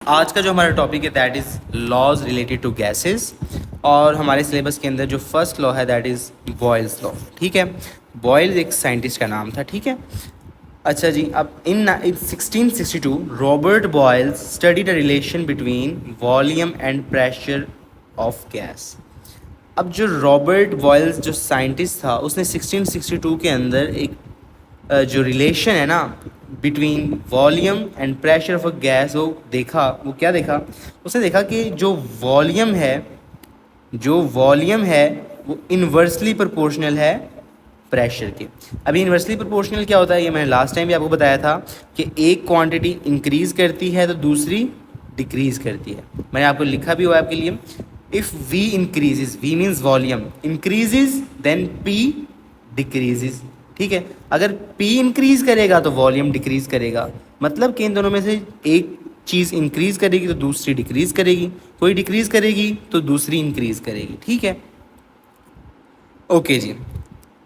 आज का जो हमारा टॉपिक है that is laws related to gases और हमारे सिलेबस के अंदर जो फर्स्ट लॉ है दैट इज़ बॉयल्स लॉ। ठीक है, बॉयल्स एक साइंटिस्ट का नाम था। ठीक है, अच्छा जी, अब in 1662 Robert Boyle's study the relation between volume and pressure of gas. अब जो रॉबर्ट बॉयल्स जो साइंटिस्ट था उसने 1662 के अंदर एक जो रिलेशन है ना between volume and pressure of a gas वो देखा। वो क्या देखा? उसने देखा कि जो वॉल्यूम है वो इन्वर्सली प्रोपोर्शनल है प्रेशर के। अभी इन्वर्सली प्रोपोर्शनल क्या होता है ये मैंने लास्ट टाइम भी आपको बताया था कि एक क्वांटिटी इंक्रीज़ करती है तो दूसरी डिक्रीज़ करती है। मैंने आपको लिखा भी हुआ है आपके लिए, if V increases, V means volume increases then P decreases. ठीक है, अगर P इंक्रीज़ करेगा तो वॉल्यूम डिक्रीज़ करेगा, मतलब कि इन दोनों में से एक चीज़ इंक्रीज़ करेगी तो दूसरी डिक्रीज़ करेगी, कोई डिक्रीज़ करेगी तो दूसरी इंक्रीज़ करेगी। ठीक है, ओके जी।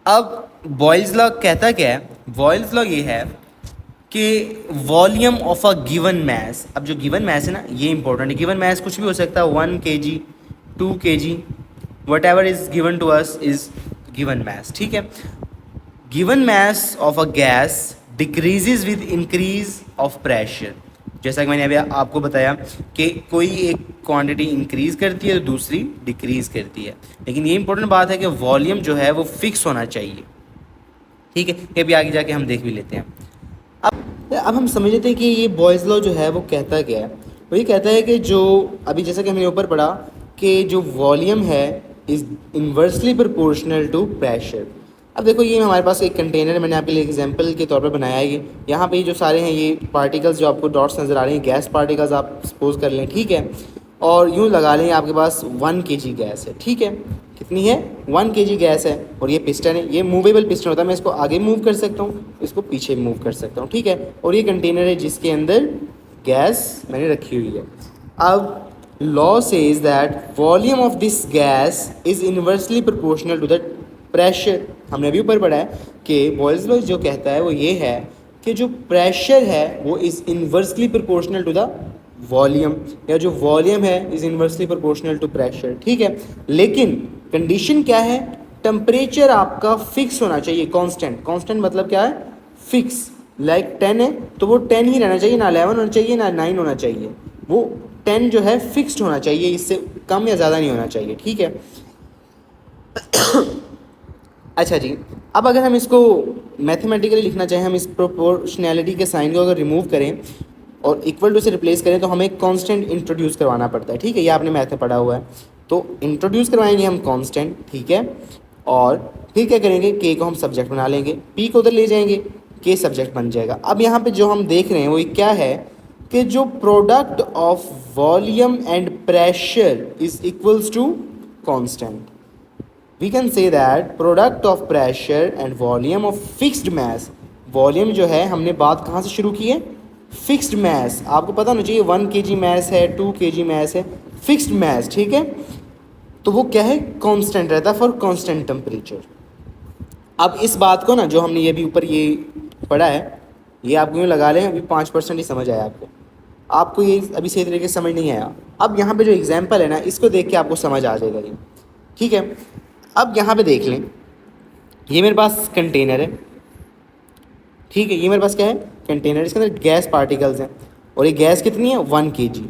अब बॉयल्स लॉ कहता क्या है? बॉयल्स लॉ ये है कि volume of a given mass, अब जो गिवन मैस है ना ये इंपॉर्टेंट है। गिवन मैस कुछ भी हो सकता है, 1 kg 2 kg whatever is given to us is given mass. ठीक है, given mass of a gas decreases with increase of pressure. जैसा कि मैंने अभी आपको बताया कि कोई एक क्वांटिटी इंक्रीज़ करती है तो दूसरी डिक्रीज़ करती है, लेकिन ये इंपॉर्टेंट बात है कि वॉल्यूम जो है वो फिक्स होना चाहिए। ठीक है, ये भी आगे जाके हम देख भी लेते हैं। अब हम समझ लेते हैं कि ये बॉयज़ लॉ जो है वो कहता क्या है। वो ये कहता है कि जो अभी जैसा कि हमने ऊपर पढ़ा कि जो वॉल्यूम है is inversely proportional to pressure. अब देखो ये हमारे पास एक कंटेनर मैंने आपके लिए एग्जांपल के तौर पर बनाया है। ये यहाँ पे जो सारे हैं ये पार्टिकल्स जो आपको डॉट्स नज़र आ रहे हैं गैस पार्टिकल्स आप सपोज कर लें। ठीक है, और यूँ लगा लें आपके पास 1 kg गैस है। ठीक है, कितनी है? 1 kg गैस है और ये पिस्टन है, ये मूवेबल पिस्टन होता है। मैं इसको आगे मूव कर सकता हूँ, इसको पीछे मूव कर सकता हूँ। ठीक है, और ये कंटेनर है जिसके अंदर गैस मैंने रखी हुई है। अब law says that volume of this gas is inversely proportional to the pressure. हमने अभी ऊपर पढ़ा है कि बॉयल्स लॉ जो कहता है वो ये है कि जो प्रेशर है वो is inversely proportional to the volume, या जो वॉल्यूम है is inversely proportional to pressure. ठीक है, लेकिन कंडीशन क्या है? टेम्परेचर आपका फिक्स होना चाहिए, कांस्टेंट। कांस्टेंट मतलब क्या है? फिक्स। लाइक 10 है तो वो 10 ही रहना चाहिए, ना 11 होना चाहिए ना 9 होना चाहिए। वो 10 जो है फिक्स्ड होना चाहिए, इससे कम या ज़्यादा नहीं होना चाहिए। ठीक है, अच्छा जी, अब अगर हम इसको मैथमेटिकली लिखना चाहें, हम इस प्रोपोर्शनैलिटी के साइन को अगर रिमूव करें और इक्वल टू से रिप्लेस करें तो हमें कांस्टेंट इंट्रोड्यूस करवाना पड़ता है। ठीक है, ये आपने मैथ में पढ़ा हुआ है। तो इंट्रोड्यूस करवाएंगे हम कांस्टेंट। ठीक है, और फिर क्या करेंगे? के को हम सब्जेक्ट बना लेंगे, पी को उधर ले जाएंगे, के सब्जेक्ट बन जाएगा। अब यहाँ पे जो हम देख रहे हैं वो क्या है कि जो product of volume and pressure is equals to constant. We can say that product of pressure and volume of fixed mass, volume जो है हमने बात कहाँ से शुरू की है? Fixed mass. आपको पता होना चाहिए 1 kg मैस है, 2 kg मैस है, फिक्स्ड मैस। ठीक है, तो वो क्या है? कांस्टेंट रहता है फॉर कांस्टेंट टेम्परेचर। अब इस बात को ना जो हमने ये भी ऊपर ये पढ़ा है ये आपको यूँ लगा लें, अभी 5% ही समझ आया आपको ये अभी सही तरीके से समझ नहीं आया। अब यहाँ पे जो एग्जाम्पल है ना इसको देख के आपको समझ आ जाएगा ये। ठीक है, अब यहाँ पे देख लें, ये मेरे पास कंटेनर है। ठीक है, ये मेरे पास क्या है? कंटेनर। इसके अंदर गैस पार्टिकल्स हैं और ये गैस कितनी है? 1 kg।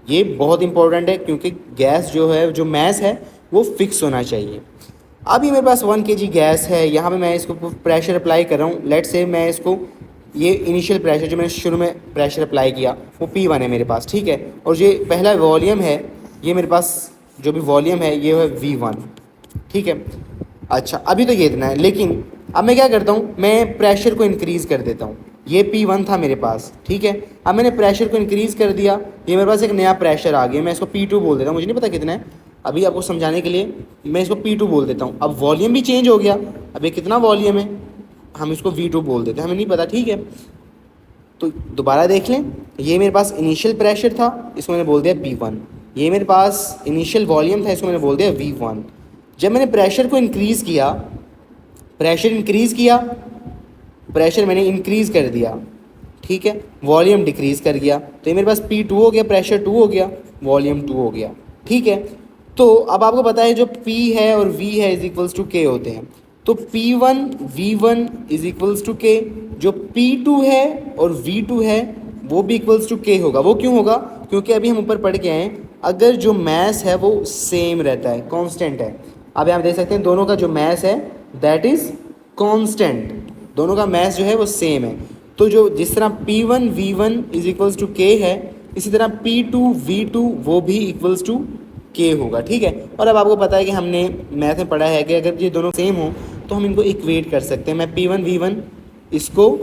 ये बहुत इंपॉर्टेंट है क्योंकि गैस जो है जो मैस है वो फिक्स होना चाहिए। अब ये मेरे पास 1 kg गैस है, यहाँ पे मैं इसको प्रेशर अप्लाई कर रहा हूँ। लेट से मैं इसको ये इनिशियल प्रेशर जो मैंने शुरू में प्रेशर अप्लाई किया वो P1 है मेरे पास। ठीक है, और ये पहला वॉल्यूम है, ये मेरे पास जो भी वॉल्यूम है ये है V1। ठीक है, अच्छा अभी तो ये इतना है, लेकिन अब मैं क्या करता हूँ? मैं प्रेशर को इंक्रीज़ कर देता हूँ। ये P1 था मेरे पास। ठीक है, अब मैंने प्रेशर को इंक्रीज़ कर दिया, ये मेरे पास एक नया प्रेशर आ गया। मैं इसको P2 बोल देता हूँ, मुझे नहीं पता कितना है, अभी आपको समझाने के लिए मैं इसको P2 बोल देता हूँ। अब वॉल्यूम भी चेंज हो गया, अब ये कितना वॉल्यूम है? हम इसको V2 बोल देते हैं, हमें नहीं पता। ठीक है, तो दोबारा देख लें, ये मेरे पास इनिशियल प्रेशर था, इसको मैंने बोल दिया P1। ये मेरे पास इनिशियल वॉल्यूम था, इसको मैंने बोल दिया V1। जब मैंने प्रेशर को इंक्रीज़ किया, प्रेशर मैंने इंक्रीज़ कर दिया। ठीक है, वॉल्यूम डिक्रीज कर गया, तो ये मेरे पास P2 हो गया, प्रेशर 2 हो गया, वॉल्यूम 2 हो गया। ठीक है, तो अब आपको पता है जो P है और V है इज इक्वल्स टू K होते हैं, तो P1 V1 is equals to K, जो P2 है और V2 है वो भी इक्वल्स टू K होगा। वो क्यों होगा? क्योंकि अभी हम ऊपर पढ़ के आए हैं, अगर जो मैस है वो सेम रहता है, कांस्टेंट है। अब यहाँ देख सकते हैं दोनों का जो मैस है दैट इज़ कांस्टेंट, दोनों का मैस जो है वो सेम है। तो जो जिस तरह P1 V1 is equals to K है, इसी तरह P2 V2 वो भी इक्वल्स टू K होगा। ठीक है, और अब आपको पता है कि हमने मैथ में पढ़ा है कि अगर ये दोनों सेम हो तो हम इनको इक्वेट कर सकते हैं। मैं P1 V1 इसको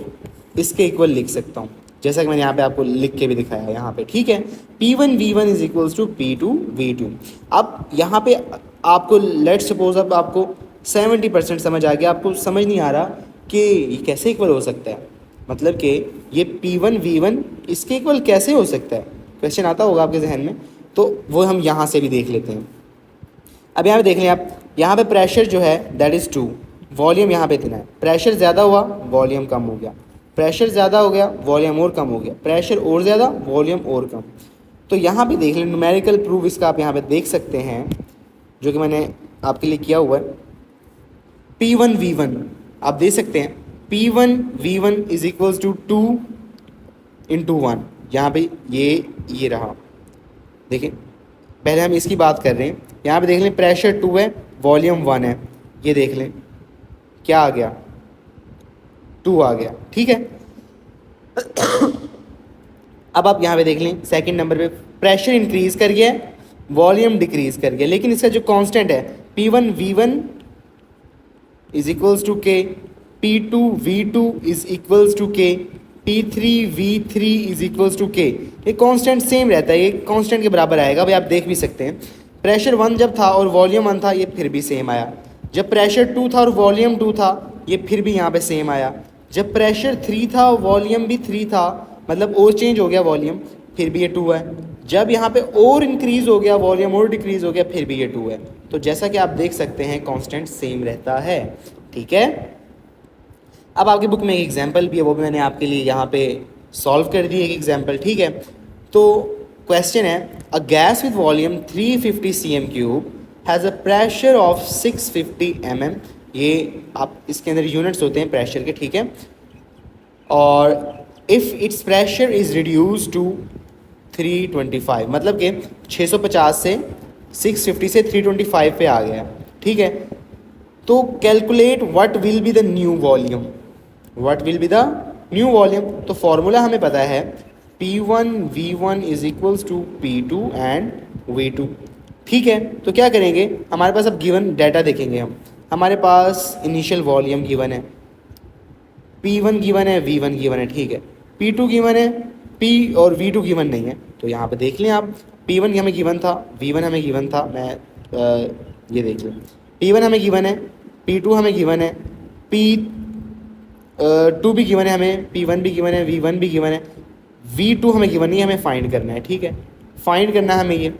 इसके इक्वल लिख सकता हूँ, जैसा कि मैंने यहाँ पे आपको लिख के भी दिखाया है यहाँ पे। ठीक है, P1 V1 is equals to P2 V2। अब यहाँ पे आपको लेट सपोज अब आपको 70% समझ आ गया, आपको समझ नहीं आ रहा कि ये कैसे इक्वल हो सकता है, मतलब कि ये P1 V1 इसके इक्वल कैसे हो सकता है, क्वेश्चन आता होगा आपके जहन में, तो वो हम यहाँ से भी देख लेते हैं। अब यहाँ पे देख लें आप, यहाँ पे प्रेशर जो है दैट इज़ 2, वॉल्यूम यहाँ पे इतना है, प्रेशर ज़्यादा हुआ वॉल्यूम कम हो गया, प्रेशर ज़्यादा हो गया वॉल्यूम और कम हो गया, प्रेशर और ज़्यादा वॉल्यूम और कम। तो यहाँ पे देख लें न्यूमेरिकल प्रूफ इसका आप यहाँ पे देख सकते हैं, जो कि मैंने आपके लिए किया हुआ है। P1 V1 आप देख सकते हैं, P1 V1 is equals to 2 into 1, यहाँ पे ये रहा। देखिए पहले हम इसकी बात कर रहे हैं, यहाँ पे देख लें प्रेशर 2 है वॉल्यूम 1 है, ये देख लें क्या आ गया, 2 आ गया। ठीक है, अब आप यहाँ पे देख लें सेकंड नंबर पे प्रेशर इंक्रीज कर गया है, वॉल्यूम डिक्रीज कर गया, लेकिन इसका जो कांस्टेंट है P1 V1 is equals to K, P2 V2 is equals to K, P3 V3 is equals to K। ये कांस्टेंट सेम रहता है, ये कांस्टेंट के बराबर आएगा। भाई आप देख भी सकते हैं, प्रेशर 1 जब था और वॉल्यूम 1 था ये फिर भी सेम आया, जब प्रेशर 2 था और वॉल्यूम 2 था ये फिर भी यहाँ पे सेम आया, जब प्रेशर 3 था और वॉल्यूम भी 3 था, मतलब और चेंज हो गया वॉल्यूम, फिर भी ये 2 है, जब यहाँ पे और इंक्रीज हो गया वॉल्यूम और डिक्रीज हो गया फिर भी ये 2 है। तो जैसा कि आप देख सकते हैं कांस्टेंट सेम रहता है। ठीक है, अब आपकी बुक में एक एग्जांपल भी है, वो भी मैंने आपके लिए यहाँ पे सॉल्व कर दी एक एग्जांपल। ठीक है, तो क्वेश्चन है a gas with volume 350 cm³ has a pressure of 650 mm। ये आप इसके अंदर यूनिट्स होते हैं प्रेशर के। ठीक है, और if it's pressure is reduce to 325, मतलब कि 650 से 650 से 325 पे आ गया। ठीक है, तो calculate what will be the new volume, what will be the new volume. तो फॉर्मूला हमें पता है P1 V1 is equals to P2 and V2। ठीक है, तो क्या करेंगे, हमारे पास अब गिवन डाटा देखेंगे हम, हमारे पास इनिशियल वॉल्यूम गिवन है, P1 गिवन है, V1 गिवन है। ठीक है, P2 गिवन है, P और V2 गिवन नहीं है। तो यहाँ पे देख लें आप, P1 हमें गिवन था, V1 हमें गिवन था, मैं ये देख लें, P1 हमें गिवन है, P2 हमें गिवन है, P2 भी गिवन है हमें, P1 भी गिवन है, V1 भी गिवन है, V2 हमें गिवन नहीं है, हमें फाइंड करना है। ठीक है, फाइंड करना है हमें ये,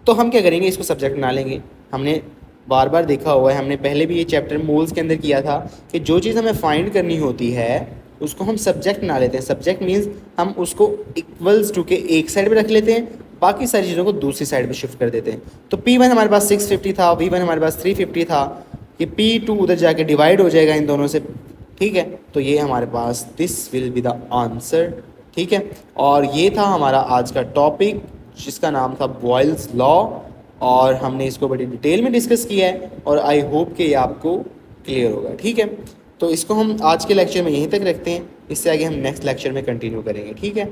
तो हम क्या करेंगे, इसको सब्जेक्ट बना लेंगे। हमने बार बार देखा हुआ है, हमने पहले भी ये चैप्टर मोल्स के अंदर किया था कि जो चीज़ हमें फाइंड करनी होती है उसको हम सब्जेक्ट बना लेते हैं। सब्जेक्ट मीन्स हम उसको इक्वल्स टू के एक साइड पे रख लेते हैं, बाकी सारी चीज़ों को दूसरी साइड पे शिफ्ट कर देते हैं। तो P1 हमारे पास 650 था, V1 हमारे पास 350 था, ये P2 उधर जाके डिवाइड हो जाएगा इन दोनों से। ठीक है, तो ये हमारे पास this will be the answer. ठीक है, और ये था हमारा आज का टॉपिक जिसका नाम था बॉयल्स लॉ, और हमने इसको बड़ी डिटेल में डिस्कस किया है और आई होप कि ये आपको क्लियर होगा। ठीक है, तो इसको हम आज के लेक्चर में यहीं तक रखते हैं, इससे आगे हम नेक्स्ट लेक्चर में कंटिन्यू करेंगे। ठीक है।